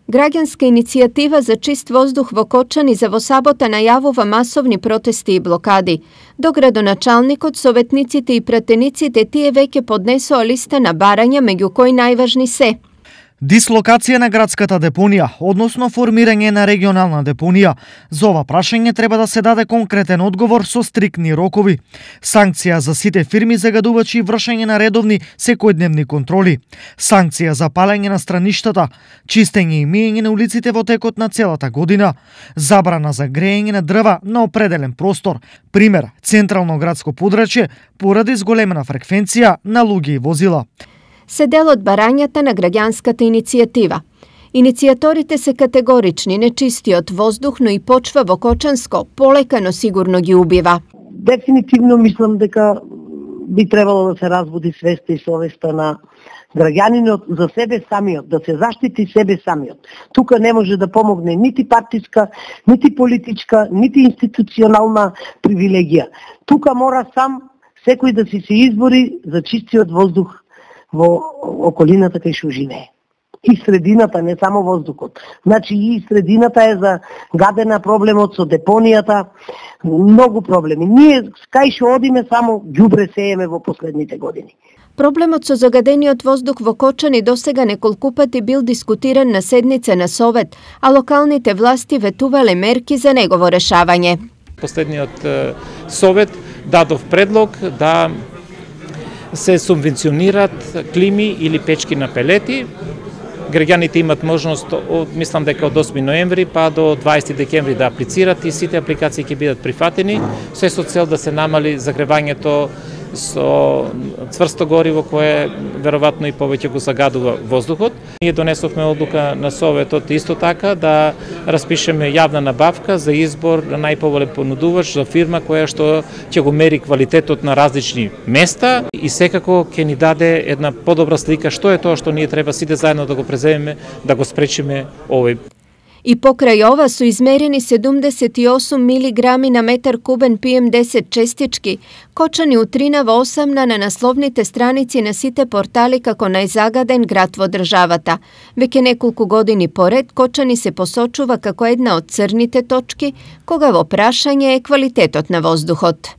Граѓанска иницијатива за чист воздух во Кочани за во сабота најавува масовни протести и блокади. До градоначалникот, советниците и пратениците тие веќе поднесоа листа на барања, меѓу кои најважни се: дислокација на градската депонија, односно формирање на регионална депонија. За ова прашање треба да се даде конкретен одговор со стриктни рокови. Санкција за сите фирми загадувачи и вршење на редовни секојдневни контроли. Санкција за палење на страништата, чистење и миење на улиците во текот на целата година. Забрана за греење на дрва на определен простор. Пример, централно градско подрачје поради зголемена фреквенција на луѓе и возила. Се дел од барањата на граѓанската иницијатива. Иницијаторите се категорични, нечистиот воздух, но и почва во Кочанско полека но сигурно ги убива. Дефинитивно мислам дека би требало да се разбуди свеста и совеста на граѓанинот за себе самиот, да се заштити себе самиот. Тука не може да помогне нити партиска, нити политичка, нити институционална привилегија. Тука мора сам секој да си се избори за чистиот воздух во околината кај што живее. И средината, не само воздухот. Значи и средината е загадена, проблемот со депонијата, многу проблеми. Ние кај што одиме само ѓубре сееме во последните години. Проблемот со загадениот воздух во Кочани досега неколку пати бил дискутиран на седница на Совет, а локалните власти ветувале мерки за негово решавање. Последниот Совет дадов предлог да се субвенционират клими или печки на пелети. Граѓаните имат можност, мислам дека од 8 ноември па до 20 декември да аплицират и сите апликации ќе бидат прифатени, се со цел да се намали загревањето со цврсто гориво кое веројатно и повеќе го загадува воздухот. Ние донесовме одлука на Советот исто така да распишеме јавна набавка за избор на најповолен понудувач за фирма која што ќе го мери квалитетот на различни места и секако ќе ни даде една подобра слика што е тоа што ние треба сите заедно да го преземеме, да го спречиме овој. И покрај ова со измерени 78 милиграми на метар кубен PM10 честички, Кочани утринава осамна на насловните страници на сите портали како најзагаден град во државата. Веќе неколку години поред, Кочани се посочува како една од црните точки, кога во прашање е квалитетот на воздухот.